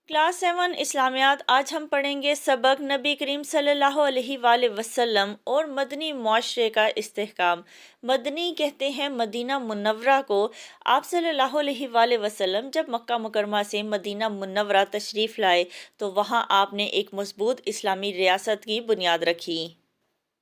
Class 7 اسلامیات آج ہم پڑھیں گے سبق نبی کریم صلی اللہ علیہ وآلہ وسلم اور مدنی معاشرے کا استحکام۔ مدنی کہتے ہیں مدینہ منورہ کو۔ آپ صلی اللہ علیہ وآلہ وسلم جب مکہ مکرمہ سے مدینہ منورہ تشریف لائے تو وہاں آپ نے ایک مضبوط اسلامی ریاست کی بنیاد رکھی۔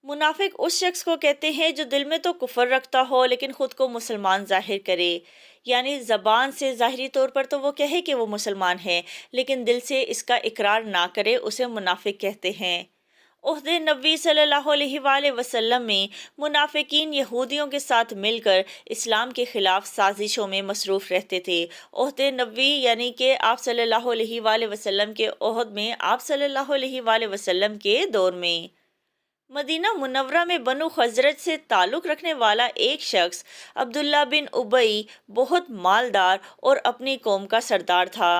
منافق اس شخص کو کہتے ہیں جو دل میں تو کفر رکھتا ہو لیکن خود کو مسلمان ظاہر کرے، یعنی زبان سے ظاہری طور پر تو وہ کہے کہ وہ مسلمان ہے لیکن دل سے اس کا اقرار نہ کرے، اسے منافق کہتے ہیں۔ عہد نبوی صلی اللہ علیہ وآلہ وسلم میں منافقین یہودیوں کے ساتھ مل کر اسلام کے خلاف سازشوں میں مصروف رہتے تھے۔ عہد نبوی یعنی کہ آپ صلی اللہ علیہ وآلہ وسلم کے عہد میں، آپ صلی اللہ علیہ وآلہ وسلم کے دور میں مدینہ منورہ میں بنو خزرج سے تعلق رکھنے والا ایک شخص عبداللہ بن ابی بہت مالدار اور اپنی قوم کا سردار تھا۔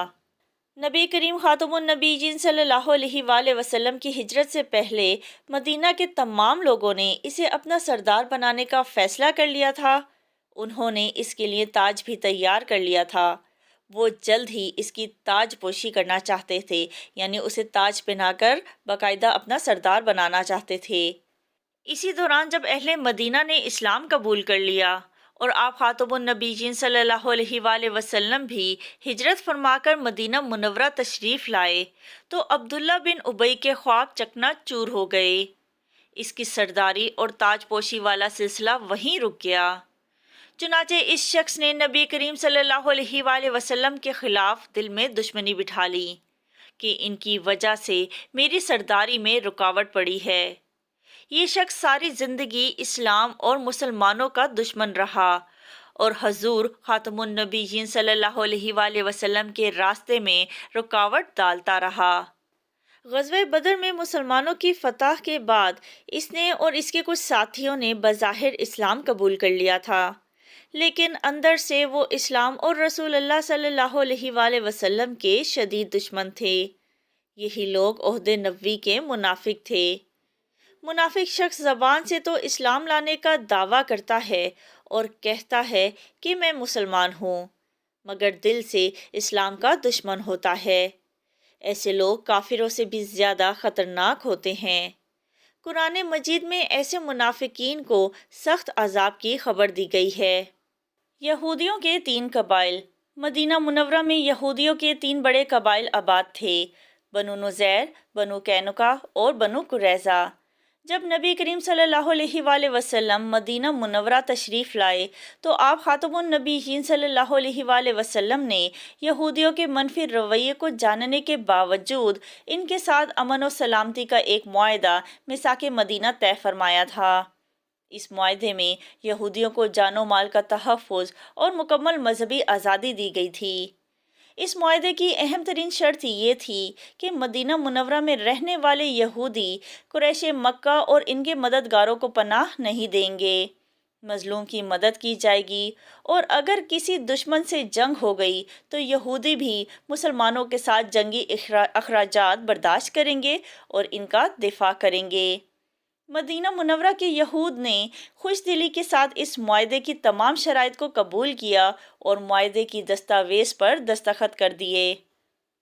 نبی کریم خاتم النبیین صلی اللہ علیہ وآلہ وسلم کی ہجرت سے پہلے مدینہ کے تمام لوگوں نے اسے اپنا سردار بنانے کا فیصلہ کر لیا تھا۔ انہوں نے اس کے لیے تاج بھی تیار کر لیا تھا۔ وہ جلد ہی اس کی تاج پوشی کرنا چاہتے تھے، یعنی اسے تاج پہنا کر باقاعدہ اپنا سردار بنانا چاہتے تھے۔ اسی دوران جب اہل مدینہ نے اسلام قبول کر لیا اور آپ خاتم النبیین صلی اللہ علیہ وآلہ وسلم بھی ہجرت فرما کر مدینہ منورہ تشریف لائے تو عبداللہ بن ابی کے خواب چکنا چور ہو گئے۔ اس کی سرداری اور تاج پوشی والا سلسلہ وہیں رک گیا۔ چنانچہ اس شخص نے نبی کریم صلی اللہ علیہ وآلہ وسلم کے خلاف دل میں دشمنی بٹھا لی کہ ان کی وجہ سے میری سرداری میں رکاوٹ پڑی ہے۔ یہ شخص ساری زندگی اسلام اور مسلمانوں کا دشمن رہا اور حضور خاتم النبیین صلی اللہ علیہ وآلہ وسلم کے راستے میں رکاوٹ ڈالتا رہا۔ غزوہ بدر میں مسلمانوں کی فتح کے بعد اس نے اور اس کے کچھ ساتھیوں نے بظاہر اسلام قبول کر لیا تھا، لیکن اندر سے وہ اسلام اور رسول اللہ صلی اللہ علیہ وآلہ وسلم کے شدید دشمن تھے۔ یہی لوگ عہد نبوی کے منافق تھے۔ منافق شخص زبان سے تو اسلام لانے کا دعویٰ کرتا ہے اور کہتا ہے کہ میں مسلمان ہوں، مگر دل سے اسلام کا دشمن ہوتا ہے۔ ایسے لوگ کافروں سے بھی زیادہ خطرناک ہوتے ہیں۔ قرآن مجید میں ایسے منافقین کو سخت عذاب کی خبر دی گئی ہے۔ یہودیوں کے 3 قبائل۔ مدینہ منورہ میں یہودیوں کے 3 بڑے قبائل آباد تھے، بنو نذیر، بنو قینقاع اور بنو قریظہ۔ جب نبی کریم صلی اللہ علیہ وآلہ وسلم مدینہ منورہ تشریف لائے تو آپ خاتم النبیین صلی اللہ علیہ وآلہ وسلم نے یہودیوں کے منفی رویے کو جاننے کے باوجود ان کے ساتھ امن و سلامتی کا ایک معاہدہ میثاق مدینہ طے فرمایا تھا۔ اس معاہدے میں یہودیوں کو جان و مال کا تحفظ اور مکمل مذہبی آزادی دی گئی تھی۔ اس معاہدے کی اہم ترین شرط یہ تھی کہ مدینہ منورہ میں رہنے والے یہودی قریش مکہ اور ان کے مددگاروں کو پناہ نہیں دیں گے، مظلوم کی مدد کی جائے گی، اور اگر کسی دشمن سے جنگ ہو گئی تو یہودی بھی مسلمانوں کے ساتھ جنگی اخراجات برداشت کریں گے اور ان کا دفاع کریں گے۔ مدینہ منورہ کے یہود نے خوش دلی کے ساتھ اس معاہدے کی تمام شرائط کو قبول کیا اور معاہدے کی دستاویز پر دستخط کر دیے۔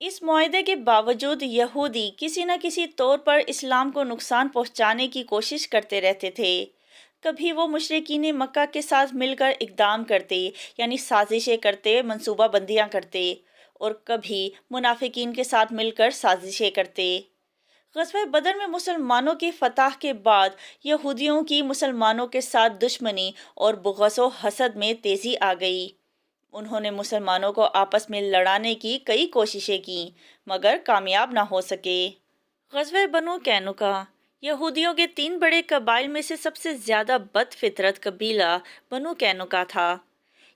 اس معاہدے کے باوجود یہودی کسی نہ کسی طور پر اسلام کو نقصان پہنچانے کی کوشش کرتے رہتے تھے۔ کبھی وہ مشرکین مکہ کے ساتھ مل کر اقدام کرتے، یعنی سازشیں کرتے، منصوبہ بندیاں کرتے، اور کبھی منافقین کے ساتھ مل کر سازشیں کرتے۔ غزوہ بدر میں مسلمانوں کی فتح کے بعد یہودیوں کی مسلمانوں کے ساتھ دشمنی اور بغض و حسد میں تیزی آ گئی۔ انہوں نے مسلمانوں کو آپس میں لڑانے کی کئی کوششیں کیں مگر کامیاب نہ ہو سکے۔ غزوہ بنو قینقاع۔ یہودیوں کے 3 بڑے قبائل میں سے سب سے زیادہ بد فطرت قبیلہ بنو قینقاع تھا۔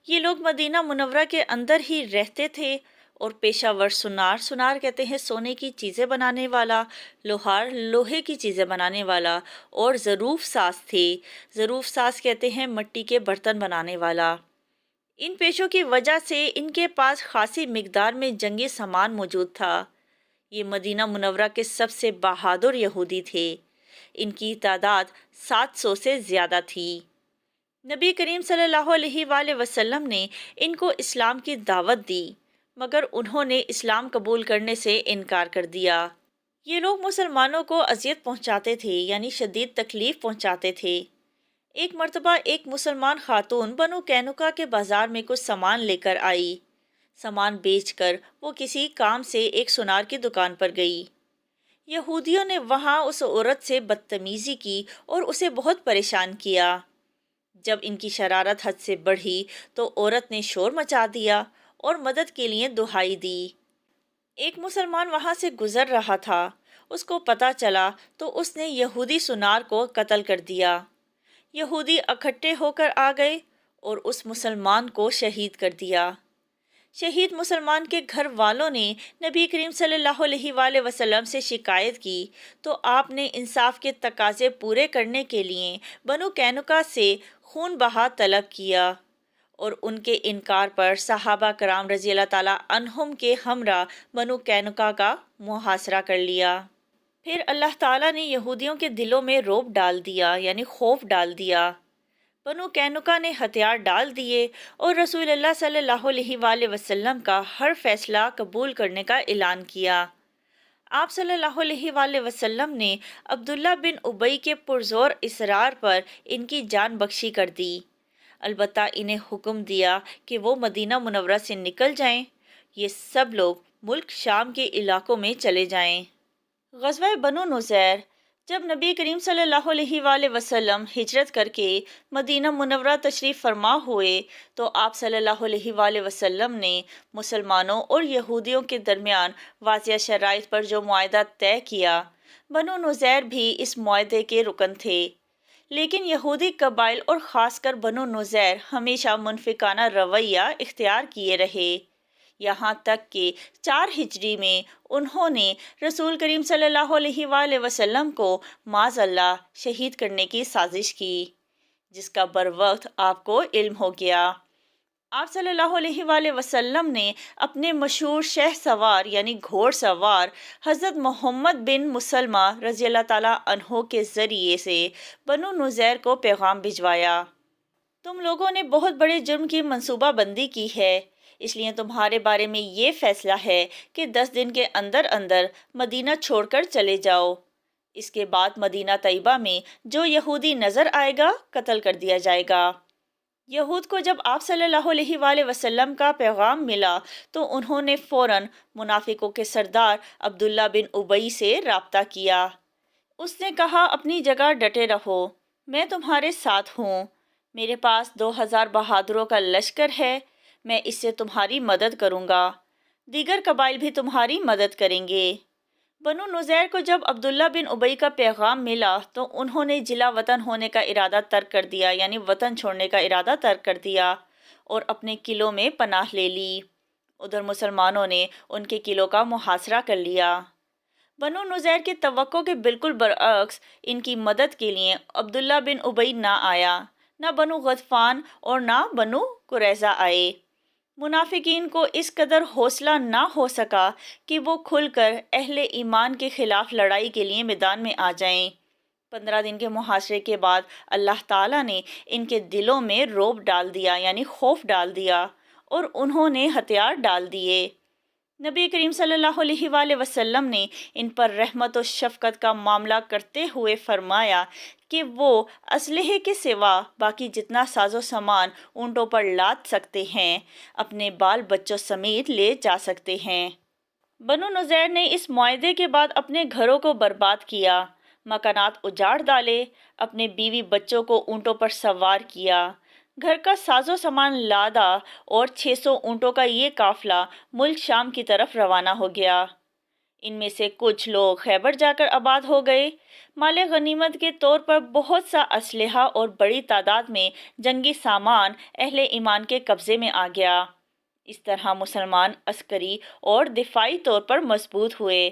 یہ لوگ مدینہ منورہ کے اندر ہی رہتے تھے اور پیشہ ور سونار کہتے ہیں سونے کی چیزیں بنانے والا، لوہار لوہے کی چیزیں بنانے والا، اور ظروف ساز تھے۔ ظروف ساز کہتے ہیں مٹی کے برتن بنانے والا۔ ان پیشوں کی وجہ سے ان کے پاس خاصی مقدار میں جنگی سامان موجود تھا۔ یہ مدینہ منورہ کے سب سے بہادر یہودی تھے۔ ان کی تعداد 700 سے زیادہ تھی۔ نبی کریم صلی اللہ علیہ وآلہ وسلم نے ان کو اسلام کی دعوت دی، مگر انہوں نے اسلام قبول کرنے سے انکار کر دیا۔ یہ لوگ مسلمانوں کو اذیت پہنچاتے تھے، یعنی شدید تکلیف پہنچاتے تھے۔ ایک مرتبہ ایک مسلمان خاتون بنو قینقاع کے بازار میں کچھ سامان لے کر آئی۔ سامان بیچ کر وہ کسی کام سے ایک سونار کی دکان پر گئی۔ یہودیوں نے وہاں اس عورت سے بدتمیزی کی اور اسے بہت پریشان کیا۔ جب ان کی شرارت حد سے بڑھی تو عورت نے شور مچا دیا اور مدد کے لیے دہائی دی۔ ایک مسلمان وہاں سے گزر رہا تھا، اس کو پتہ چلا تو اس نے یہودی سونار کو قتل کر دیا۔ یہودی اکٹھے ہو کر آ گئے اور اس مسلمان کو شہید کر دیا۔ شہید مسلمان کے گھر والوں نے نبی کریم صلی اللہ علیہ وآلہ وسلم سے شکایت کی تو آپ نے انصاف کے تقاضے پورے کرنے کے لیے بنو قینقاع سے خون بہا طلب کیا، اور ان کے انکار پر صحابہ کرام رضی اللہ تعالیٰ عنہم کے ہمراہ بنو قینقاع کا محاصرہ کر لیا۔ پھر اللہ تعالیٰ نے یہودیوں کے دلوں میں رعب ڈال دیا، یعنی خوف ڈال دیا۔ بنو قینقاع نے ہتھیار ڈال دیے اور رسول اللہ صلی اللہ علیہ وآلہ وسلم کا ہر فیصلہ قبول کرنے کا اعلان کیا۔ آپ صلی اللہ علیہ وآلہ وسلم نے عبداللہ بن ابی کے پرزور اصرار پر ان کی جان بخشی کر دی، البتہ انہیں حکم دیا کہ وہ مدینہ منورہ سے نکل جائیں، یہ سب لوگ ملک شام کے علاقوں میں چلے جائیں۔ غزوہ بنو نذیر، جب نبی کریم صلی اللہ علیہ وآلہ وسلم ہجرت کر کے مدینہ منورہ تشریف فرما ہوئے تو آپ صلی اللہ علیہ وآلہ وسلم نے مسلمانوں اور یہودیوں کے درمیان واضح شرائط پر جو معاہدہ طے کیا، بنو نذیر بھی اس معاہدے کے رکن تھے، لیکن یہودی قبائل اور خاص کر بنو نذیر ہمیشہ منافقانہ رویہ اختیار کیے رہے، یہاں تک کہ 4 ہجری میں انہوں نے رسول کریم صلی اللہ علیہ وآلہ وسلم کو معاذ اللہ شہید کرنے کی سازش کی، جس کا بروقت آپ کو علم ہو گیا۔ آپ صلی اللہ علیہ وآلہ وسلم نے اپنے مشہور شہ سوار یعنی گھوڑ سوار حضرت محمد بن مسلمہ رضی اللہ تعالیٰ عنہ کے ذریعے سے بنو نذیر کو پیغام بھجوایا، تم لوگوں نے بہت بڑے جرم کی منصوبہ بندی کی ہے، اس لیے تمہارے بارے میں یہ فیصلہ ہے کہ 10 دن کے اندر اندر مدینہ چھوڑ کر چلے جاؤ، اس کے بعد مدینہ طیبہ میں جو یہودی نظر آئے گا قتل کر دیا جائے گا۔ یہود کو جب آپ صلی اللہ علیہ وآلہ وسلم کا پیغام ملا تو انہوں نے فوراً منافقوں کے سردار عبداللہ بن ابی سے رابطہ کیا۔ اس نے کہا، اپنی جگہ ڈٹے رہو، میں تمہارے ساتھ ہوں، میرے پاس 2000 بہادروں کا لشکر ہے، میں اس سے تمہاری مدد کروں گا، دیگر قبائل بھی تمہاری مدد کریں گے۔ بنو نذیر کو جب عبداللہ بن ابی کا پیغام ملا تو انہوں نے جلا وطن ہونے کا ارادہ ترک کر دیا، یعنی وطن چھوڑنے کا ارادہ ترک کر دیا اور اپنے قلعوں میں پناہ لے لی۔ ادھر مسلمانوں نے ان کے قلعوں کا محاصرہ کر لیا۔ بنو نذیر کی توقع کے بالکل برعکس ان کی مدد کے لیے عبداللہ بن ابی نہ آیا، نہ بنو غطفان اور نہ بنو قریظہ آئے۔ منافقین کو اس قدر حوصلہ نہ ہو سکا کہ وہ کھل کر اہل ایمان کے خلاف لڑائی کے لیے میدان میں آ جائیں۔ 15 دن کے محاصرے کے بعد اللہ تعالیٰ نے ان کے دلوں میں رعب ڈال دیا، یعنی خوف ڈال دیا، اور انہوں نے ہتھیار ڈال دیے۔ نبی کریم صلی اللہ علیہ وآلہ وسلم نے ان پر رحمت و شفقت کا معاملہ کرتے ہوئے فرمایا کہ وہ اسلحے کے سوا باقی جتنا ساز و سامان اونٹوں پر لاد سکتے ہیں اپنے بال بچوں سمیت لے جا سکتے ہیں۔ بنو نذیر نے اس معاہدے کے بعد اپنے گھروں کو برباد کیا، مکانات اجاڑ ڈالے، اپنے بیوی بچوں کو اونٹوں پر سوار کیا، گھر کا ساز و سامان لادا اور 600 اونٹوں کا یہ قافلہ ملک شام کی طرف روانہ ہو گیا۔ ان میں سے کچھ لوگ خیبر جا کر آباد ہو گئے۔ مال غنیمت کے طور پر بہت سا اسلحہ اور بڑی تعداد میں جنگی سامان اہل ایمان کے قبضے میں آ گیا۔ اس طرح مسلمان عسکری اور دفاعی طور پر مضبوط ہوئے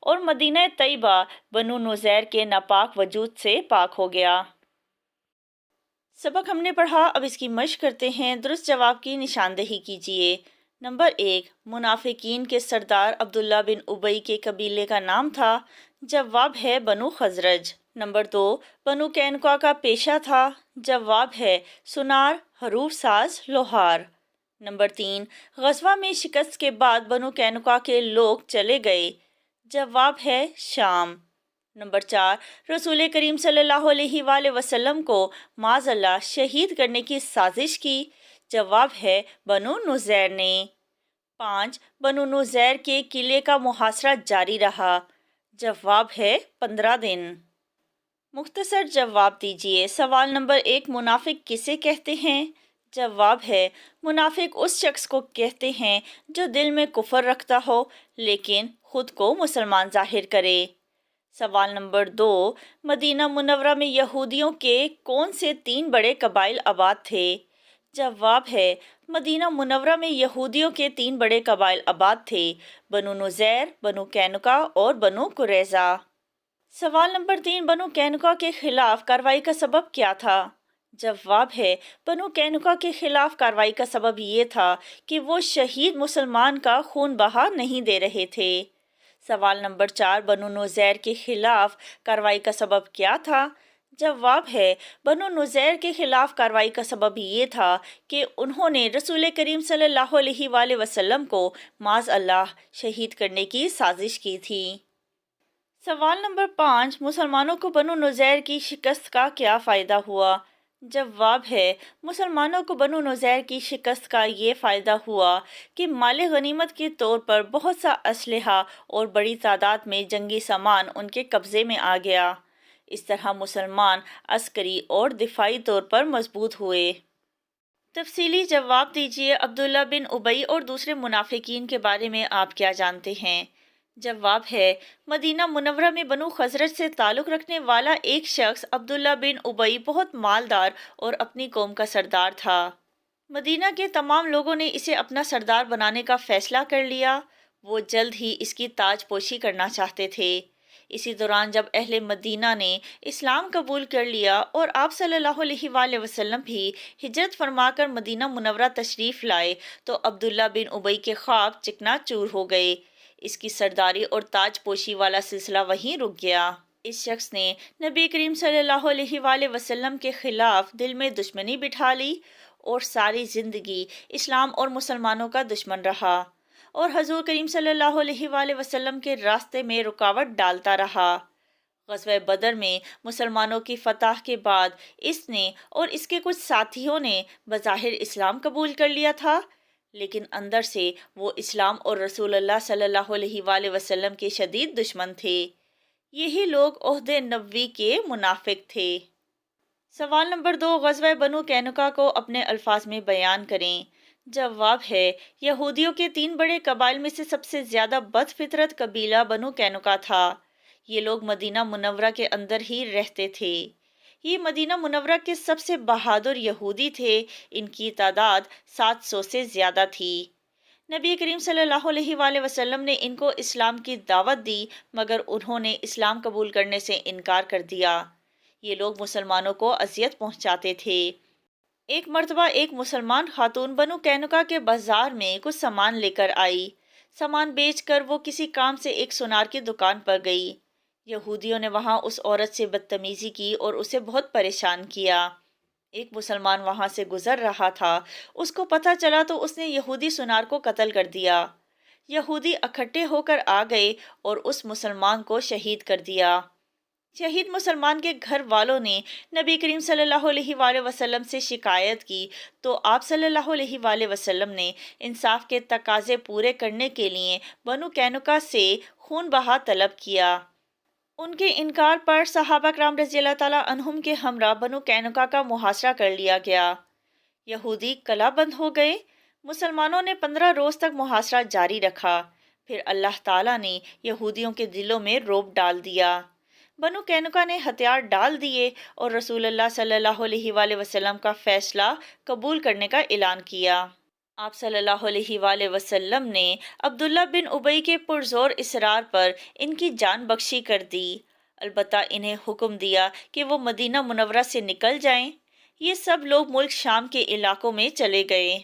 اور مدینہ طیبہ بنو نذیر کے ناپاک وجود سے پاک ہو گیا۔ سبق ہم نے پڑھا، اب اس کی مشق کرتے ہیں۔ درست جواب کی نشاندہی کیجیے۔ نمبر 1، منافقین کے سردار عبداللہ بن ابی کے قبیلے کا نام تھا۔ جواب ہے بنو خزرج۔ نمبر 2، بنو قینقاع کا پیشہ تھا۔ جواب ہے سونار، حروف ساز، لوہار۔ نمبر 3، غزوہ میں شکست کے بعد بنو قینقاع کے لوگ چلے گئے؟ جواب ہے شام۔ نمبر 4، رسول کریم صلی اللہ علیہ وآلہ وسلم کو معاذ اللہ شہید کرنے کی سازش کی؟ جواب ہے بنو نذیر نے۔ 5، بنو نذیر کے قلعے کا محاصرہ جاری رہا؟ جواب ہے 15 دن۔ مختصر جواب دیجیے۔ سوال نمبر 1، منافق کسے کہتے ہیں؟ جواب ہے منافق اس شخص کو کہتے ہیں جو دل میں کفر رکھتا ہو لیکن خود کو مسلمان ظاہر کرے۔ سوال نمبر 2، مدینہ منورہ میں یہودیوں کے کون سے 3 بڑے قبائل آباد تھے؟ جواب ہے مدینہ منورہ میں یہودیوں کے 3 بڑے قبائل آباد تھے، بنو نذیر، بنو قینقاع اور بنو قریظہ۔ سوال نمبر 3، بنو قینقاع کے خلاف کارروائی کا سبب کیا تھا؟ جواب ہے بنو قینقاع کے خلاف کارروائی کا سبب یہ تھا کہ وہ شہید مسلمان کا خون بہا نہیں دے رہے تھے۔ سوال نمبر 4، بنو نذیر کے خلاف کارروائی کا سبب کیا تھا؟ جواب ہے بنو نذیر کے خلاف کارروائی کا سبب یہ تھا کہ انہوں نے رسول کریم صلی اللہ علیہ وآلہ وسلم کو معاذ اللہ شہید کرنے کی سازش کی تھی۔ سوال نمبر 5، مسلمانوں کو بنو نذیر کی شکست کا کیا فائدہ ہوا؟ جواب ہے مسلمانوں کو بنو نذیر کی شکست کا یہ فائدہ ہوا کہ مال غنیمت کے طور پر بہت سا اسلحہ اور بڑی تعداد میں جنگی سامان ان کے قبضے میں آ گیا۔ اس طرح مسلمان عسکری اور دفاعی طور پر مضبوط ہوئے۔ تفصیلی جواب دیجیے۔ عبداللہ بن ابی اور دوسرے منافقین کے بارے میں آپ کیا جانتے ہیں؟ جواب ہے مدینہ منورہ میں بنو خزرج سے تعلق رکھنے والا ایک شخص عبداللہ بن ابی بہت مالدار اور اپنی قوم کا سردار تھا۔ مدینہ کے تمام لوگوں نے اسے اپنا سردار بنانے کا فیصلہ کر لیا۔ وہ جلد ہی اس کی تاج پوشی کرنا چاہتے تھے۔ اسی دوران جب اہل مدینہ نے اسلام قبول کر لیا اور آپ صلی اللہ علیہ وآلہ وسلم بھی ہجرت فرما کر مدینہ منورہ تشریف لائے تو عبداللہ بن ابی کے خواب چکنا چور ہو گئے۔ اس کی سرداری اور تاج پوشی والا سلسلہ وہیں رک گیا۔ اس شخص نے نبی کریم صلی اللہ علیہ وآلہ وسلم کے خلاف دل میں دشمنی بٹھا لی اور ساری زندگی اسلام اور مسلمانوں کا دشمن رہا اور حضور کریم صلی اللہ علیہ وآلہ وسلم کے راستے میں رکاوٹ ڈالتا رہا۔ غزوہ بدر میں مسلمانوں کی فتح کے بعد اس نے اور اس کے کچھ ساتھیوں نے بظاہر اسلام قبول کر لیا تھا، لیکن اندر سے وہ اسلام اور رسول اللہ صلی اللہ علیہ وآلہ وسلم کے شدید دشمن تھے۔ یہی لوگ عہد نبوی کے منافق تھے۔ سوال نمبر 2، غزوہ بنو قینقاع کو اپنے الفاظ میں بیان کریں۔ جواب ہے یہودیوں کے 3 بڑے قبائل میں سے سب سے زیادہ بد فطرت قبیلہ بنو قینقاع تھا۔ یہ لوگ مدینہ منورہ کے اندر ہی رہتے تھے۔ یہ مدینہ منورہ کے سب سے بہادر یہودی تھے۔ ان کی تعداد 700 سے زیادہ تھی۔ نبی کریم صلی اللہ علیہ وآلہ وسلم نے ان کو اسلام کی دعوت دی مگر انہوں نے اسلام قبول کرنے سے انکار کر دیا۔ یہ لوگ مسلمانوں کو اذیت پہنچاتے تھے۔ ایک مرتبہ ایک مسلمان خاتون بنو قینقاع کے بازار میں کچھ سامان لے کر آئی۔ سامان بیچ کر وہ کسی کام سے ایک سونار کی دکان پر گئی۔ یہودیوں نے وہاں اس عورت سے بدتمیزی کی اور اسے بہت پریشان کیا۔ ایک مسلمان وہاں سے گزر رہا تھا، اس کو پتہ چلا تو اس نے یہودی سونار کو قتل کر دیا۔ یہودی اکٹھے ہو کر آ گئے اور اس مسلمان کو شہید کر دیا۔ شہید مسلمان کے گھر والوں نے نبی کریم صلی اللہ علیہ وآلہ وسلم سے شکایت کی تو آپ صلی اللہ علیہ وآلہ وسلم نے انصاف کے تقاضے پورے کرنے کے لیے بنو قینقاع سے خون بہا طلب کیا۔ ان کے انکار پر صحابہ کرام رضی اللہ تعالیٰ عنہم کے ہمراہ بنو قینقاع کا محاصرہ کر لیا گیا۔ یہودی قلعہ بند ہو گئے۔ مسلمانوں نے 15 روز تک محاصرہ جاری رکھا۔ پھر اللہ تعالیٰ نے یہودیوں کے دلوں میں رعب ڈال دیا۔ بنو قینقاع نے ہتھیار ڈال دیے اور رسول اللہ صلی اللہ علیہ وآلہ وسلم کا فیصلہ قبول کرنے کا اعلان کیا۔ آپ صلی اللہ علیہ وآلہ وسلم نے عبداللہ بن ابی کے پرزور اصرار پر ان کی جان بخشی کر دی، البتہ انہیں حکم دیا کہ وہ مدینہ منورہ سے نکل جائیں۔ یہ سب لوگ ملک شام کے علاقوں میں چلے گئے۔